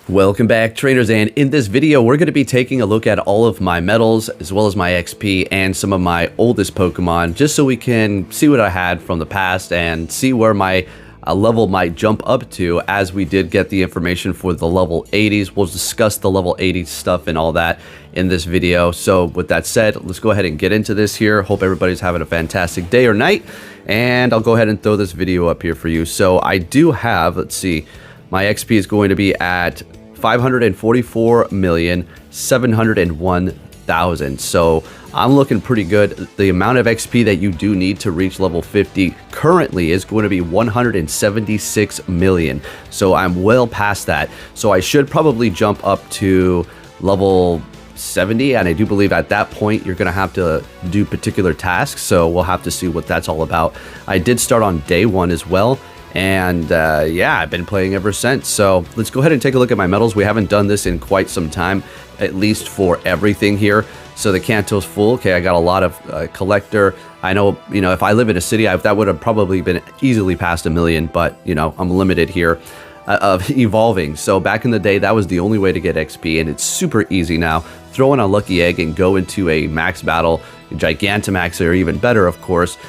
Welcome back, trainers, and in this video we're going to be taking a look at all of my medals as well as my XP and some of my oldest Pokemon, just so we can see what I had from the past and see where my level might jump up to, as we did get the information for the level 80s. We'll discuss the level 80 stuff and all that in this video. So with that said, let's go ahead and get into this here. Hope everybody's having a fantastic day or night, and I'll go ahead and throw this video up here for you. So I do have, let's see, my XP is going to be at 544,701,000. So I'm looking pretty good. The amount of XP that you do need to reach level 50 currently is going to be 176 million. So I'm well past that. So I should probably jump up to level 70, and I do believe at that point you're going to have to do particular tasks. So we'll have to see what that's all about. I did start on day 1 as well. And yeah, I've been playing ever since. So let's go ahead and take a look at my medals. We haven't done this in quite some time, at least for everything here. So the Kanto's full. Okay, I got a lot of collector. I know, if I live in a city, that would have probably been easily past 1 million, but I'm limited here of evolving. So back in the day, that was the only way to get XP, and it's super easy now. Throw in a lucky egg and go into a max battle, Gigantamax, or even better, of course,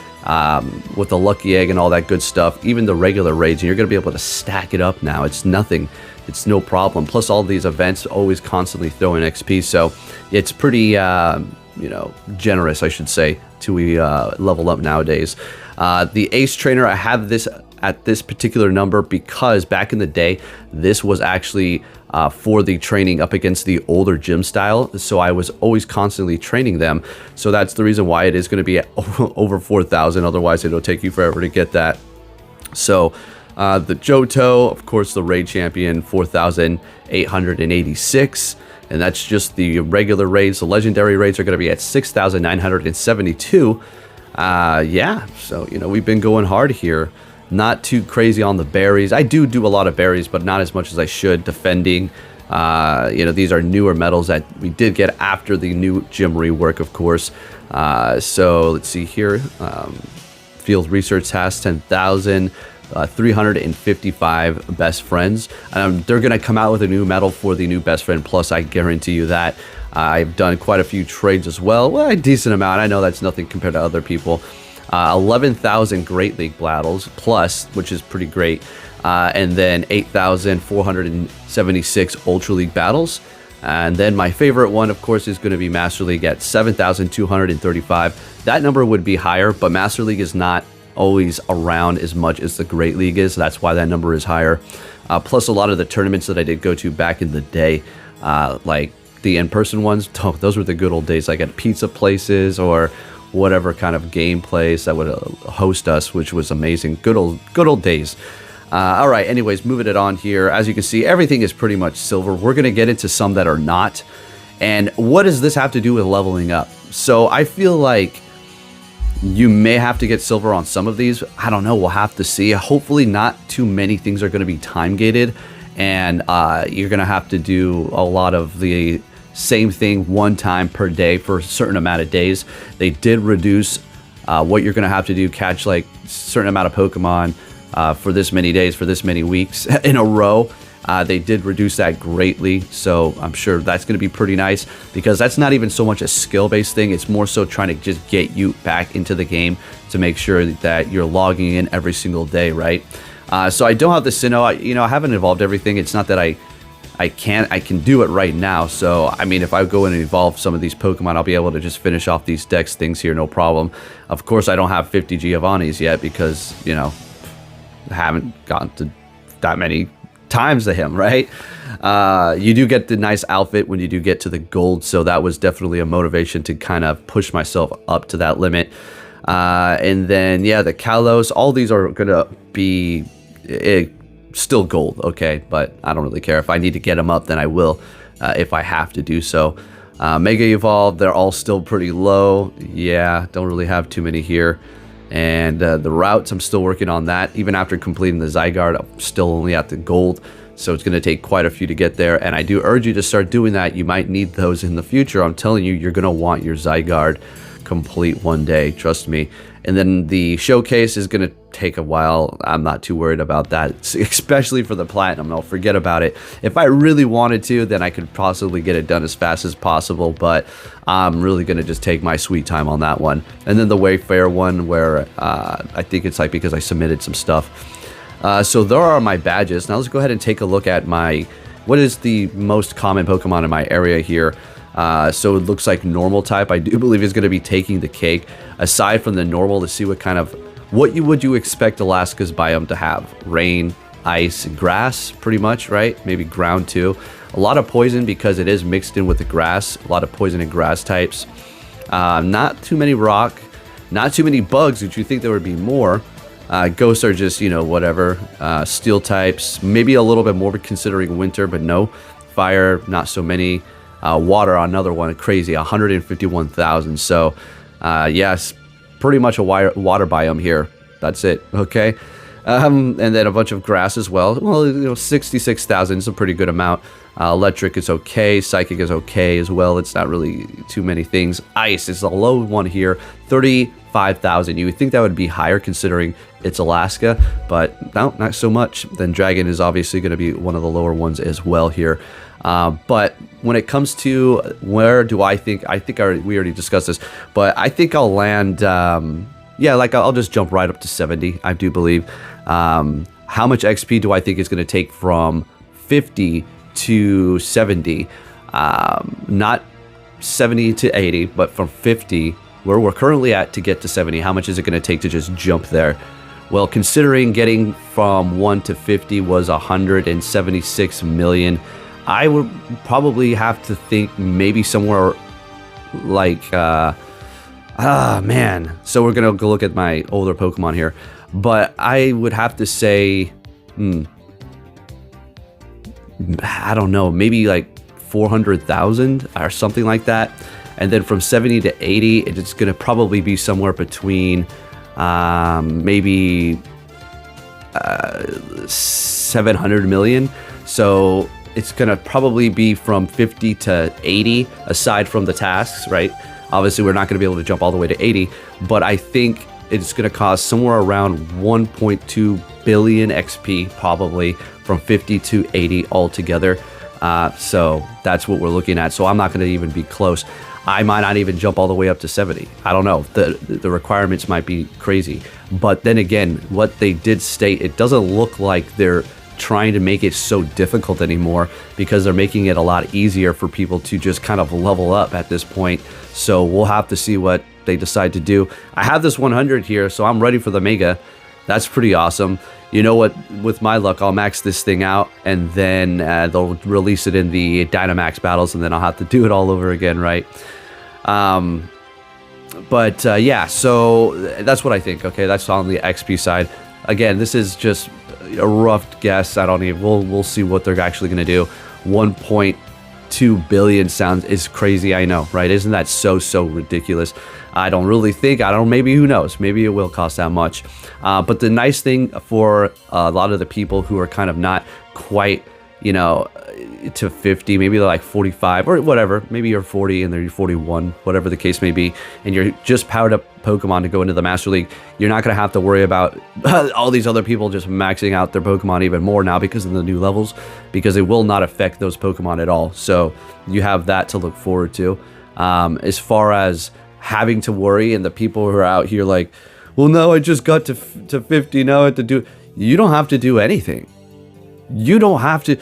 with the lucky egg and all that good stuff, even the regular raids, and you're going to be able to stack it up now. It's nothing. It's no problem. Plus all these events always constantly throw in XP, so it's pretty, generous, I should say, to level up nowadays. The Ace Trainer, I have this at this particular number because back in the day, this was actually for the training up against the older gym style. So I was always constantly training them. So that's the reason why it is going to be at over 4,000. Otherwise, it'll take you forever to get that. So the Johto, of course, the raid champion, 4,886. And that's just the regular raids. The legendary raids are going to be at 6,972. Yeah, so, we've been going hard here. Not too crazy on the berries. I do a lot of berries, but not as much as I should. Defending, these are newer medals that we did get after the new gym rework, of course. So let's see here. Field research task, 10,000. 355 best friends. They're going to come out with a new medal for the new best friend plus, I guarantee you that. I've done quite a few trades as well. Well, a decent amount. I know that's nothing compared to other people. 11,000 Great League battles plus, which is pretty great. And then 8,476 Ultra League battles. And then my favorite one, of course, is going to be Master League at 7,235. That number would be higher, but Master League is not always around as much as the Great League is. So that's why that number is higher. Plus a lot of the tournaments that I did go to back in the day, like the in-person ones, those were the good old days, like at pizza places or whatever kind of game place that would host us, which was amazing. Good old days. All right, anyways, moving it on here. As you can see, everything is pretty much silver. We're going to get into some that are not. And what does this have to do with leveling up? So I feel like you may have to get silver on some of these. I don't know. We'll have to see. Hopefully not too many things are going to be time gated, and you're going to have to do a lot of the same thing one time per day for a certain amount of days. They did reduce what you're going to have to do, catch like a certain amount of Pokemon for this many days, for this many weeks in a row. They did reduce that greatly, so I'm sure that's going to be pretty nice, because that's not even so much a skill-based thing. It's more so trying to just get you back into the game to make sure that you're logging in every single day, right? So I don't have the Sinnoh. I haven't evolved everything. It's not that I can do it right now. So, I mean, if I go in and evolve some of these Pokemon, I'll be able to just finish off these Dex things here, no problem. Of course, I don't have 50 Giovannis yet because, I haven't gotten to that many times to him, right? You do get the nice outfit when you do get to the gold, so that was definitely a motivation to kind of push myself up to that limit. And then, yeah, the Kalos, all these are going to be still gold, okay, but I don't really care. If I need to get them up, then I will, if I have to do so. Mega Evolve, they're all still pretty low. Yeah, don't really have too many here. And the routes, I'm still working on that. Even after completing the Zygarde, I'm still only at the gold, so it's going to take quite a few to get there. And I do urge you to start doing that. You might need those in the future. I'm telling you, you're going to want your Zygarde complete one day, trust me. And then the showcase is going to take a while. I'm not too worried about that, especially for the platinum. I'll forget about it. If I really wanted to, then I could possibly get it done as fast as possible, but I'm really going to just take my sweet time on that one. And then the Wayfair one, where I think it's like because I submitted some stuff. So there are my badges. Now let's go ahead and take a look at what is the most common Pokemon in my area here. So it looks like normal type, I do believe, is going to be taking the cake. Aside from the normal, to see what would you expect Alaska's biome to have? Rain, ice, grass, pretty much, right? Maybe ground too. A lot of poison because it is mixed in with the grass. A lot of poison and grass types. Not too many rock. Not too many bugs, which you think there would be more. Ghosts are just, whatever. Steel types, maybe a little bit more considering winter, but no. Fire, not so many. Water, another one, crazy, 151,000. So, yes, pretty much a water biome here. That's it, okay? And then a bunch of grass as well. Well, 66,000 is a pretty good amount. Electric is okay. Psychic is okay as well. It's not really too many things. Ice is a low one here, 35,000. You would think that would be higher considering it's Alaska, but no, not so much. Then Dragon is obviously going to be one of the lower ones as well here. But when it comes to where do I think we already discussed this, but I think I'll land, I'll just jump right up to 70, I do believe. How much XP do I think it's going to take from 50 to 70? Not 70 to 80, but from 50, where we're currently at, to get to 70, how much is it going to take to just jump there? Well, considering getting from 1 to 50 was 176 million, I would probably have to think maybe somewhere like, So we're going to go look at my older Pokemon here. But I would have to say, I don't know, maybe like 400,000 or something like that. And then from 70 to 80, it's going to probably be somewhere between maybe 700 million. So it's going to probably be from 50 to 80, aside from the tasks, right? Obviously, we're not going to be able to jump all the way to 80, but I think it's going to cost somewhere around 1.2 billion XP, probably from 50 to 80 altogether. So that's what we're looking at. So I'm not going to even be close. I might not even jump all the way up to 70. I don't know. The requirements might be crazy. But then again, what they did state, it doesn't look like they're trying to make it so difficult anymore, because they're making it a lot easier for people to just kind of level up at this point. So we'll have to see what they decide to do. I have this 100 here, so I'm ready for the Mega. That's pretty awesome. You know what, with my luck, I'll max this thing out, and then they'll release it in the Dynamax battles, and then I'll have to do it all over again, right? Yeah, so that's what I think. Okay, that's on the XP side. Again, this is just a rough guess. We'll see what they're actually going to do. 1.2 billion is crazy, I know, right? Isn't that so ridiculous? Maybe, who knows? Maybe it will cost that much. But the nice thing for a lot of the people who are kind of not quite, to 50, maybe they're like 45 or whatever, maybe you're 40 and they're 41, whatever the case may be, and you're just powered up Pokemon to go into the Master League, you're not going to have to worry about all these other people just maxing out their Pokemon even more now because of the new levels, because it will not affect those Pokemon at all. So you have that to look forward to. As far as having to worry, and the people who are out here like, well, no, I just got to 50, now I have to do, you don't have to do anything. You don't have to,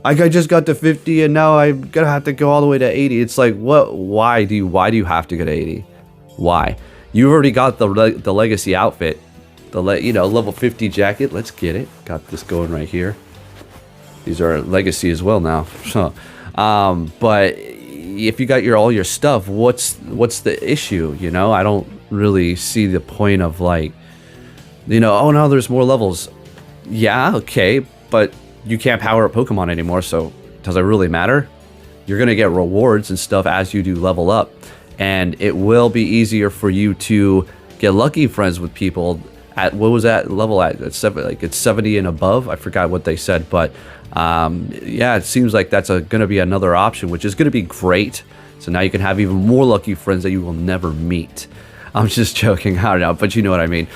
I just got to 50 and now I'm gonna have to go all the way to 80. It's like, what? Why do you have to go to 80? Why? You already got the legacy outfit, level 50 jacket. Let's get it. Got this going right here. These are legacy as well now. But if you got all your stuff, what's the issue? I don't really see the point of like, oh no, there's more levels. Yeah, okay, but you can't power up Pokemon anymore, so does it really matter? You're gonna get rewards and stuff as you do level up, and it will be easier for you to get lucky friends with people at, what was that level at? It's 70 and above. I forgot what they said, but yeah, it seems like that's gonna be another option, which is gonna be great. So now you can have even more lucky friends that you will never meet. I'm just joking. I don't know, but you know what I mean.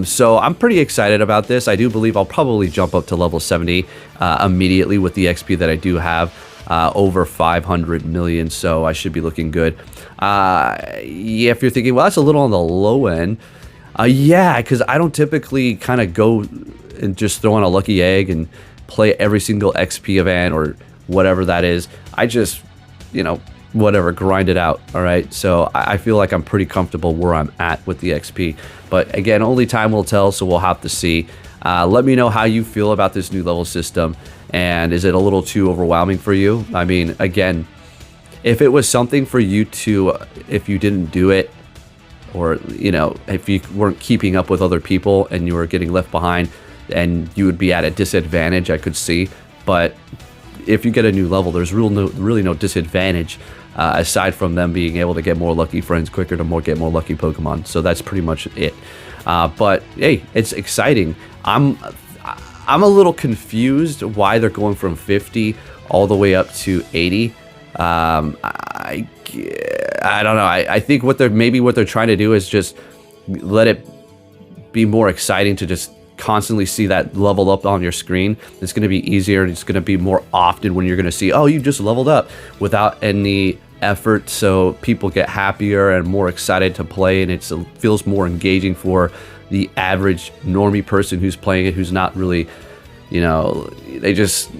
So I'm pretty excited about this. I do believe I'll probably jump up to level 70 immediately with the XP that I do have, over 500 million. So I should be looking good. Yeah, if you're thinking, well, that's a little on the low end. Yeah, because I don't typically kind of go and just throw on a lucky egg and play every single XP event or whatever that is. I just, you know, whatever, grind it out. All right. So I feel like I'm pretty comfortable where I'm at with the XP. But again, only time will tell. So we'll have to see. Let me know how you feel about this new level system. And is it a little too overwhelming for you? I mean, again, if it was something for you to, if you didn't do it, or, you know, if you weren't keeping up with other people and you were getting left behind, and you would be at a disadvantage, I could see. But if you get a new level, there's really no disadvantage aside from them being able to get more lucky friends quicker to get more lucky Pokemon. So that's pretty much it. But hey, it's exciting. I'm a little confused why they're going from 50 all the way up to 80. I don't know. I think what they're trying to do is just let it be more exciting to just constantly see that level up on your screen. It's going to be easier, and it's going to be more often when you're going to see, oh, you just leveled up without any effort. So people get happier and more excited to play, and it feels more engaging for the average normie person who's playing it, who's not really, you know, they're just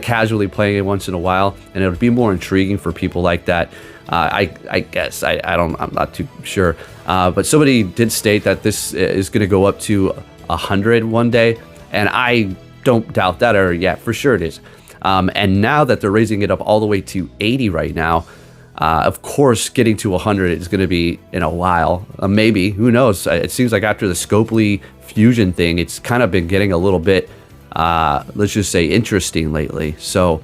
casually playing it once in a while, and it would be more intriguing for people like that. I guess I'm not too sure, but somebody did state that this is going to go up to 100 one day, and I don't doubt that, or yeah, for sure it is. And now that they're raising it up all the way to 80 right now, of course, getting to 100 is going to be in a while. Maybe, who knows? It seems like after the Scopely fusion thing, it's kind of been getting a little bit, let's just say, interesting lately. So,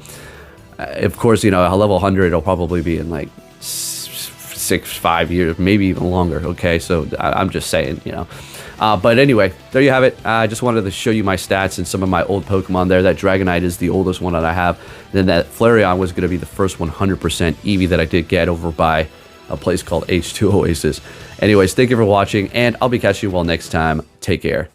of course, you know, a level 100 will probably be in like 5 years, maybe even longer. Okay, so I'm just saying, you know. But anyway, there you have it. I just wanted to show you my stats and some of my old Pokemon there. That Dragonite is the oldest one that I have. And then that Flareon was going to be the first 100% Eevee that I did get over by a place called H2 Oasis. Anyways, thank you for watching, and I'll be catching you all next time. Take care.